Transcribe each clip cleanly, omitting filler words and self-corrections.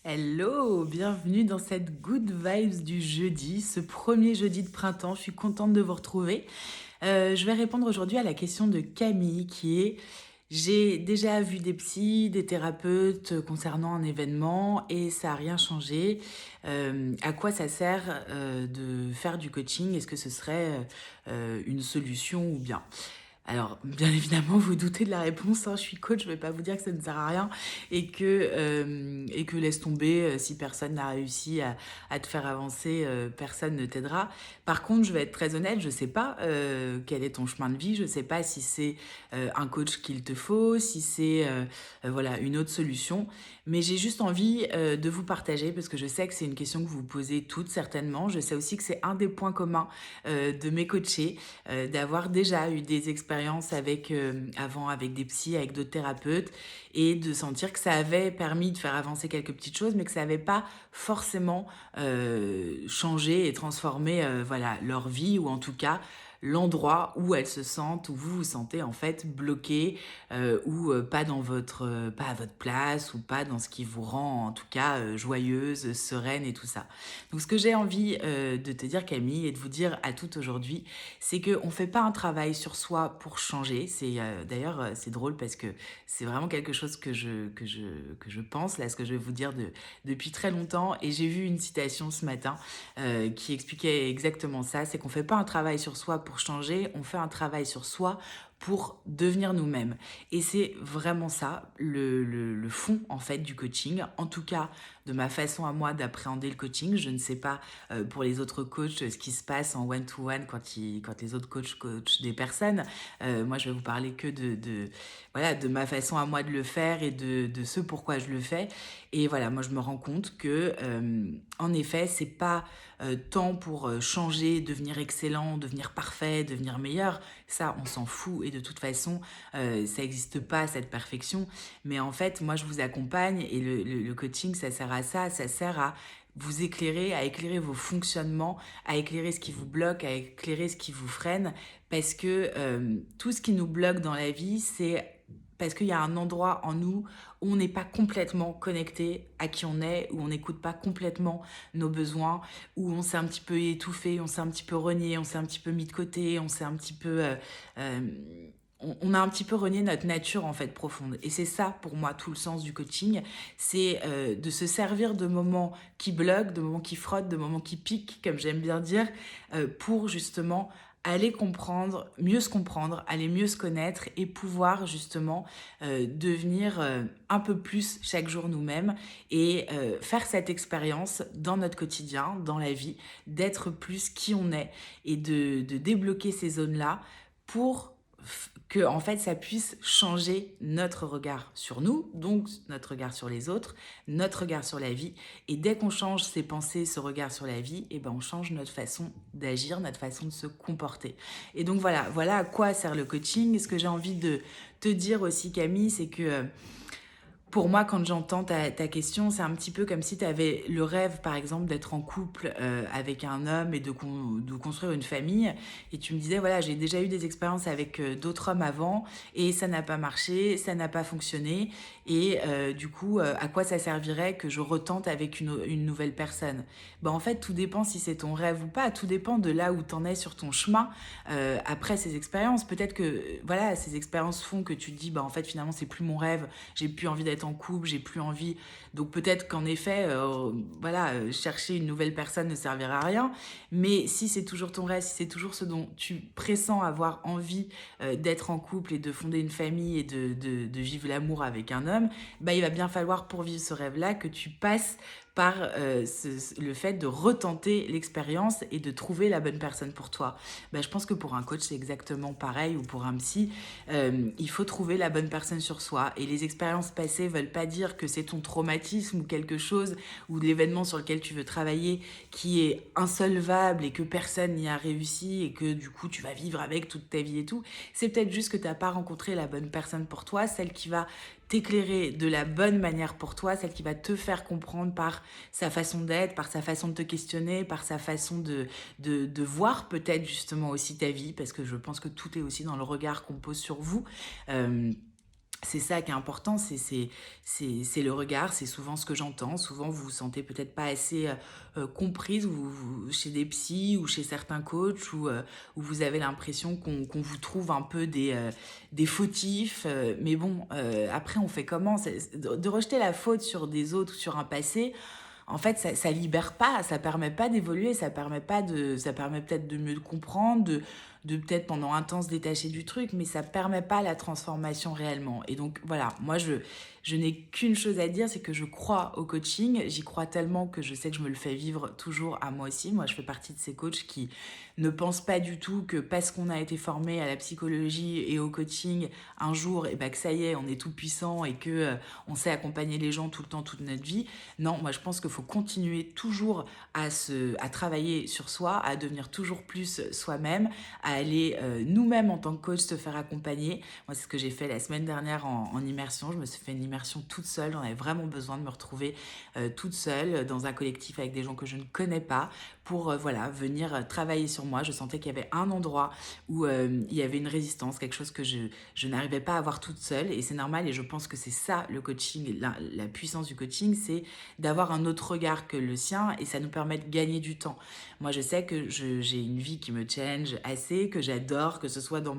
Hello, bienvenue dans cette good vibes du jeudi, ce premier jeudi de printemps. Je suis contente de vous retrouver. Je vais répondre aujourd'hui à la question de Camille qui est: j'ai déjà vu des psys, des thérapeutes concernant un événement et ça n'a rien changé. À quoi ça sert de faire du coaching? Est-ce que ce serait une solution ou bien? Alors, bien évidemment, vous doutez de la réponse, hein, je suis coach, je vais pas vous dire que ça ne sert à rien et que laisse tomber, si personne n'a réussi à te faire avancer, personne ne t'aidera. Par contre, je vais être très honnête, je sais pas quel est ton chemin de vie, je sais pas si c'est un coach qu'il te faut, si c'est voilà, une autre solution, mais j'ai juste envie de vous partager parce que je sais que c'est une question que vous vous posez toutes certainement. Je sais aussi que c'est un des points communs de mes coachés, d'avoir déjà eu des expériences avec, avant avec des psys, avec d'autres thérapeutes, et de sentir que ça avait permis de faire avancer quelques petites choses, mais que ça n'avait pas forcément changé et transformé voilà, leur vie, ou en tout cas l'endroit où elles se sentent, où vous vous sentez en fait bloqué, ou pas dans votre, pas à votre place, ou pas dans ce qui vous rend en tout cas joyeuse, sereine et tout ça. Donc ce que j'ai envie de te dire, Camille, et de vous dire à toutes aujourd'hui, c'est qu'on ne fait pas un travail sur soi pour changer. C'est d'ailleurs c'est drôle parce que c'est vraiment quelque chose que je pense, là, ce que je vais vous dire depuis très longtemps. Et j'ai vu une citation ce matin qui expliquait exactement ça, c'est qu'on ne fait pas un travail sur soi pour changer, on fait un travail sur soi pour devenir nous-mêmes. Et c'est vraiment ça, le fond en fait du coaching, en tout cas de ma façon à moi d'appréhender le coaching. Je ne sais pas pour les autres coachs ce qui se passe en one-to-one quand les autres coachent des personnes. Moi, je vais vous parler que voilà, de ma façon à moi de le faire et de ce pourquoi je le fais. Et voilà, moi, je me rends compte que, en effet, c'est pas tant pour changer, devenir excellent, devenir parfait, devenir meilleur. Ça, on s'en fout. Et de toute façon, ça n'existe pas, cette perfection. Mais en fait, moi, je vous accompagne et le coaching, ça sert à ça. Ça sert à vous éclairer, à éclairer vos fonctionnements, à éclairer ce qui vous bloque, à éclairer ce qui vous freine. Parce que tout ce qui nous bloque dans la vie, c'est parce qu'il y a un endroit en nous où on n'est pas complètement connecté à qui on est, où on n'écoute pas complètement nos besoins, où on s'est un petit peu étouffé, on s'est un petit peu renié, on s'est un petit peu mis de côté, on s'est un petit peu... euh, on a un petit peu renié notre nature en fait profonde. Et c'est ça pour moi tout le sens du coaching, c'est de se servir de moments qui bloquent, de moments qui frottent, de moments qui piquent, comme j'aime bien dire, pour justement aller comprendre, mieux se comprendre, aller mieux se connaître et pouvoir justement devenir un peu plus chaque jour nous-mêmes et faire cette expérience dans notre quotidien, dans la vie, d'être plus qui on est et de débloquer ces zones-là pour que en fait ça puisse changer notre regard sur nous, donc notre regard sur les autres, notre regard sur la vie. Et dès qu'on change ses pensées, ce regard sur la vie, et ben on change notre façon d'agir, notre façon de se comporter. Et donc voilà à quoi sert le coaching. Et ce que j'ai envie de te dire aussi, Camille, c'est que pour moi, quand j'entends ta question, c'est un petit peu comme si tu avais le rêve, par exemple, d'être en couple avec un homme et de construire une famille. Et tu me disais, voilà, j'ai déjà eu des expériences avec d'autres hommes avant et ça n'a pas marché, ça n'a pas fonctionné. Et du coup, à quoi ça servirait que je retente avec une nouvelle personne? Ben, en fait, tout dépend si c'est ton rêve ou pas. Tout dépend de là où tu en es sur ton chemin après ces expériences. Peut-être que voilà, ces expériences font que tu te dis, bah, en fait, finalement, c'est plus mon rêve, j'ai plus envie d'être en couple, j'ai plus envie. Donc peut-être qu'en effet, voilà, chercher une nouvelle personne ne servira à rien. Mais si c'est toujours ton rêve, si c'est toujours ce dont tu pressens avoir envie d'être en couple et de fonder une famille et de vivre l'amour avec un homme, bah, il va bien falloir pour vivre ce rêve-là que tu passes par le fait de retenter l'expérience et de trouver la bonne personne pour toi. Bah, je pense que pour un coach, c'est exactement pareil, ou pour un psy. Il faut trouver la bonne personne sur soi. Et les expériences passées veulent pas dire que c'est ton traumatisme ou quelque chose, ou l'événement sur lequel tu veux travailler qui est insolvable et que personne n'y a réussi et que du coup tu vas vivre avec toute ta vie et tout. C'est peut-être juste que tu n'as pas rencontré la bonne personne pour toi, celle qui va t'éclairer de la bonne manière pour toi, celle qui va te faire comprendre par sa façon d'être, par sa façon de te questionner, par sa façon de voir peut-être justement aussi ta vie, parce que je pense que tout est aussi dans le regard qu'on pose sur vous. Euh, c'est ça qui est important, c'est le regard, c'est souvent ce que j'entends. Souvent, vous vous sentez peut-être pas assez comprise chez des psys ou chez certains coachs où vous avez l'impression qu'on vous trouve un peu des fautifs. Mais bon, après, on fait comment? De rejeter la faute sur des autres ou sur un passé, en fait, ça libère pas, ça permet pas d'évoluer, ça permet peut-être de mieux comprendre, de peut-être pendant un temps se détacher du truc, mais ça permet pas la transformation réellement. Et donc voilà, moi je n'ai qu'une chose à dire, c'est que je crois au coaching, j'y crois tellement que je sais que je me le fais vivre toujours à moi aussi. Moi, je fais partie de ces coachs qui ne pensent pas du tout que parce qu'on a été formé à la psychologie et au coaching un jour, et ben que ça y est, on est tout puissant et que on sait accompagner les gens tout le temps, toute notre vie. Non, moi je pense qu'il faut continuer toujours à travailler sur soi, à devenir toujours plus soi-même, à aller nous-mêmes en tant que coach se faire accompagner. Moi, c'est ce que j'ai fait la semaine dernière en immersion. Je me suis fait une immersion toute seule. J'en avais vraiment besoin de me retrouver toute seule dans un collectif avec des gens que je ne connais pas pour voilà, venir travailler sur moi. Je sentais qu'il y avait un endroit où il y avait une résistance, quelque chose que je n'arrivais pas à avoir toute seule. Et c'est normal. Et je pense que c'est ça le coaching, la puissance du coaching, c'est d'avoir un autre regard que le sien et ça nous permet de gagner du temps. Moi, je sais que j'ai une vie qui me challenge assez, que j'adore, que ce soit dans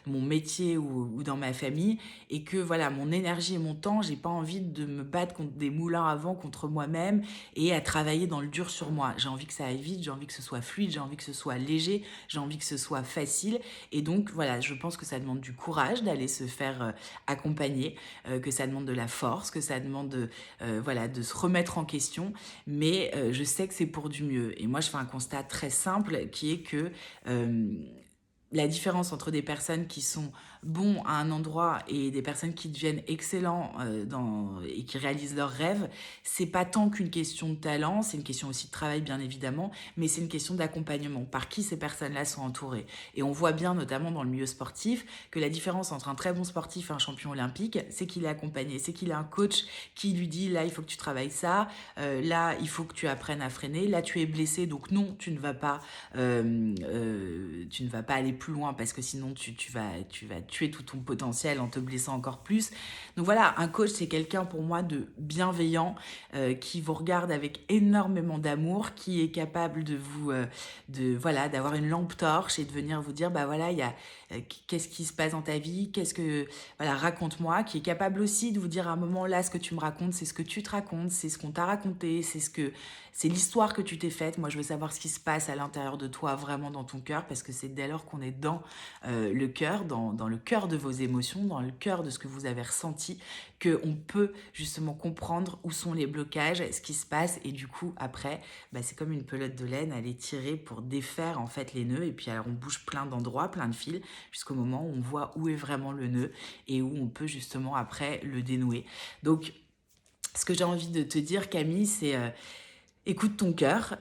mon métier ou dans ma famille, et que voilà, mon énergie et mon temps, j'ai pas envie de me battre contre des moulins à vent, contre moi-même, et à travailler dans le dur sur moi. J'ai envie que ça aille vite, j'ai envie que ce soit fluide, j'ai envie que ce soit léger, j'ai envie que ce soit facile, et donc voilà, je pense que ça demande du courage d'aller se faire accompagner, que ça demande de la force, que ça demande voilà, de se remettre en question, mais je sais que c'est pour du mieux. Et moi, je fais un constat très simple qui est que euh, la différence entre des personnes qui sont bons à un endroit et des personnes qui deviennent excellents et qui réalisent leurs rêves, c'est pas tant qu'une question de talent, c'est une question aussi de travail bien évidemment, mais c'est une question d'accompagnement, par qui ces personnes-là sont entourées. Et on voit bien notamment dans le milieu sportif que la différence entre un très bon sportif et un champion olympique, c'est qu'il est accompagné, c'est qu'il a un coach qui lui dit là il faut que tu travailles ça, là il faut que tu apprennes à freiner, là tu es blessé donc non tu ne vas pas aller plus loin parce que sinon tu vas tuer tout ton potentiel en te blessant encore plus. Donc voilà, un coach, c'est quelqu'un pour moi de bienveillant, qui vous regarde avec énormément d'amour, qui est capable voilà, d'avoir une lampe torche et de venir vous dire, bah voilà, qu'est-ce qui se passe dans ta vie, voilà, raconte-moi, qui est capable aussi de vous dire à un moment là, ce que tu me racontes, c'est ce que tu te racontes, c'est ce qu'on t'a raconté, c'est l'histoire que tu t'es faite. Moi, je veux savoir ce qui se passe à l'intérieur de toi, vraiment dans ton cœur, parce que c'est dès lors qu'on est dans le cœur, dans le cœur de vos émotions, dans le cœur de ce que vous avez ressenti, qu'on peut justement comprendre où sont les blocages, ce qui se passe, et du coup, après, bah, c'est comme une pelote de laine, aller tirer pour défaire en fait les nœuds, et puis alors on bouge plein d'endroits, plein de fils, jusqu'au moment où on voit où est vraiment le nœud, et où on peut justement après le dénouer. Donc, ce que j'ai envie de te dire, Camille, c'est écoute ton cœur.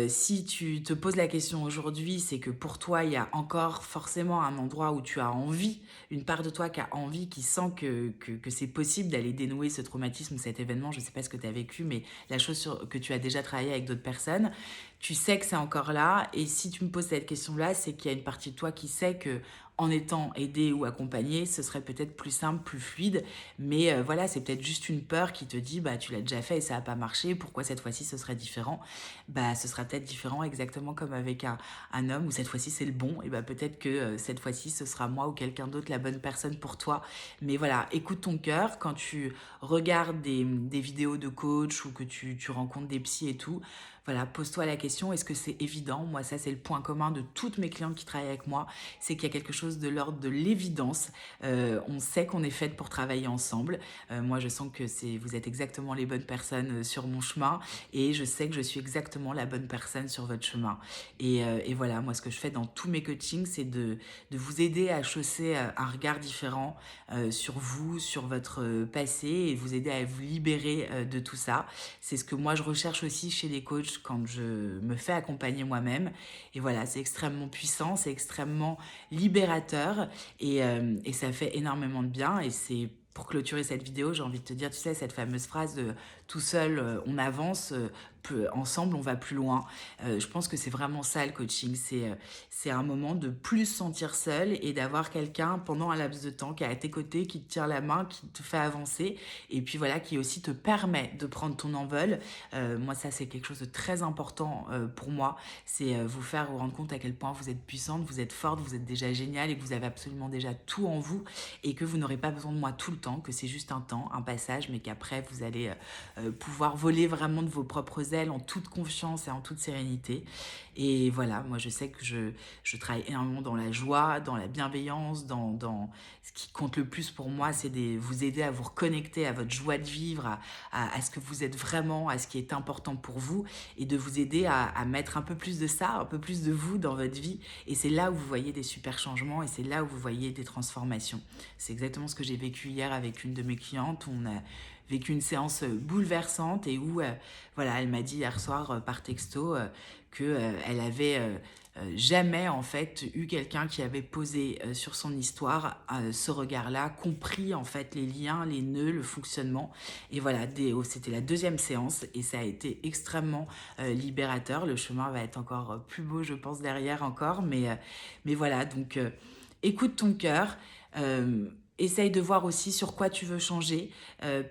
Si tu te poses la question aujourd'hui, c'est que pour toi, il y a encore forcément un endroit où tu as envie, une part de toi qui a envie, qui sent que c'est possible d'aller dénouer ce traumatisme ou cet événement. Je ne sais pas ce que tu as vécu, mais la chose que tu as déjà travaillé avec d'autres personnes, tu sais que c'est encore là. Et si tu me poses cette question-là, c'est qu'il y a une partie de toi qui sait que en étant aidé ou accompagné, ce serait peut-être plus simple, plus fluide. Mais voilà, c'est peut-être juste une peur qui te dit, bah tu l'as déjà fait et ça n'a pas marché, pourquoi cette fois-ci ce serait différent? Bah ce sera peut-être différent exactement comme avec un homme où cette fois-ci c'est le bon, et bah peut-être que cette fois-ci ce sera moi ou quelqu'un d'autre la bonne personne pour toi. Mais voilà, écoute ton cœur quand tu regardes des vidéos de coach ou que tu rencontres des psys et tout. Voilà, pose-toi la question, est-ce que c'est évident? Moi, ça, c'est le point commun de toutes mes clientes qui travaillent avec moi, c'est qu'il y a quelque chose de l'ordre de l'évidence. On sait qu'on est faites pour travailler ensemble. Moi, je sens que vous êtes exactement les bonnes personnes sur mon chemin et je sais que je suis exactement la bonne personne sur votre chemin. Et voilà, moi, ce que je fais dans tous mes coachings, c'est de vous aider à chausser un regard différent sur vous, sur votre passé et vous aider à vous libérer de tout ça. C'est ce que moi, je recherche aussi chez les coachs quand je me fais accompagner moi-même. Et voilà, c'est extrêmement puissant, c'est extrêmement libérateur et ça fait énormément de bien. Et c'est pour clôturer cette vidéo, j'ai envie de te dire, tu sais, cette fameuse phrase de tout seul, on avance, ensemble, on va plus loin. Je pense que c'est vraiment ça le coaching, c'est un moment de plus se sentir seul et d'avoir quelqu'un pendant un laps de temps qui est à tes côtés, qui te tire la main, qui te fait avancer et puis voilà, qui aussi te permet de prendre ton envol. Moi, ça, c'est quelque chose de très important pour moi, c'est vous rendre compte à quel point vous êtes puissante, vous êtes forte, vous êtes déjà géniale et que vous avez absolument déjà tout en vous et que vous n'aurez pas besoin de moi tout le temps, que c'est juste un temps, un passage, mais qu'après, vous allez pouvoir voler vraiment de vos propres ailes en toute confiance et en toute sérénité. Et voilà, moi je sais que je travaille énormément dans la joie, dans la bienveillance, dans ce qui compte le plus pour moi, c'est de vous aider à vous reconnecter à votre joie de vivre, à ce que vous êtes vraiment, à ce qui est important pour vous, et de vous aider à mettre un peu plus de ça, un peu plus de vous dans votre vie. Et c'est là où vous voyez des super changements et c'est là où vous voyez des transformations. C'est exactement ce que j'ai vécu hier avec une de mes clientes. On a vécu une séance bouleversante et où voilà, elle m'a dit hier soir par texto que elle avait jamais en fait eu quelqu'un qui avait posé sur son histoire ce regard-là, compris en fait les liens, les nœuds, le fonctionnement. Et voilà, c'était la deuxième séance et ça a été extrêmement libérateur. Le chemin va être encore plus beau, je pense, derrière encore, mais voilà, donc écoute ton cœur. Essaye de voir aussi sur quoi tu veux changer,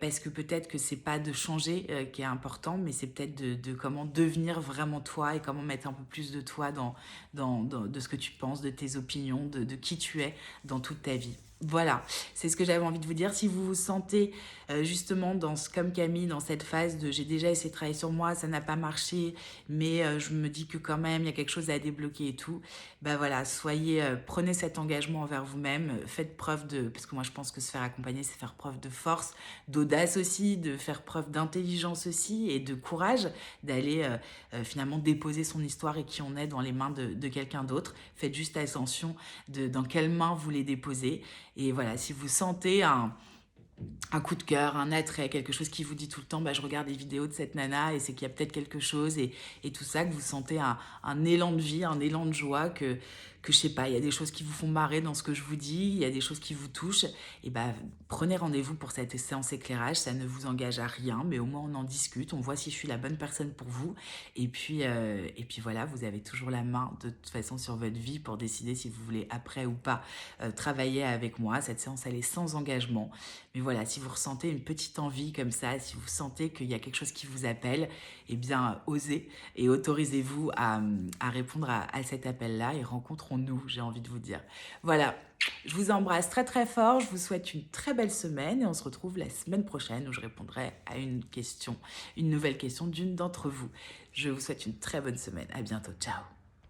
parce que peut-être que c'est pas de changer qui est important, mais c'est peut-être de comment devenir vraiment toi et comment mettre un peu plus de toi de ce que tu penses, de tes opinions, de qui tu es dans toute ta vie. Voilà, c'est ce que j'avais envie de vous dire. Si vous vous sentez justement comme Camille dans cette phase de j'ai déjà essayé de travailler sur moi, ça n'a pas marché, mais je me dis que quand même il y a quelque chose à débloquer et tout, bah voilà, prenez cet engagement envers vous-même, faites preuve parce que moi je pense que se faire accompagner c'est faire preuve de force, d'audace aussi, de faire preuve d'intelligence aussi et de courage d'aller finalement déposer son histoire et qui on est dans les mains de quelqu'un d'autre. Faites juste attention dans quelles mains vous les déposez. Et voilà, si vous sentez un coup de cœur, un attrait, quelque chose qui vous dit tout le temps, bah, je regarde des vidéos de cette nana et c'est qu'il y a peut-être quelque chose et tout ça, que vous sentez un élan de vie, un élan de joie, que je sais pas, il y a des choses qui vous font marrer dans ce que je vous dis, il y a des choses qui vous touchent, et bah, prenez rendez-vous pour cette séance éclairage, ça ne vous engage à rien, mais au moins on en discute, on voit si je suis la bonne personne pour vous, et puis voilà, vous avez toujours la main de toute façon sur votre vie pour décider si vous voulez après ou pas travailler avec moi. Cette séance elle est sans engagement, mais voilà, si vous ressentez une petite envie comme ça, si vous sentez qu'il y a quelque chose qui vous appelle, eh bien osez et autorisez-vous à répondre à cet appel-là et rencontrons-nous, j'ai envie de vous dire. Voilà, je vous embrasse très très fort, je vous souhaite une très belle semaine et on se retrouve la semaine prochaine où je répondrai à une nouvelle question d'une d'entre vous. Je vous souhaite une très bonne semaine, à bientôt, ciao.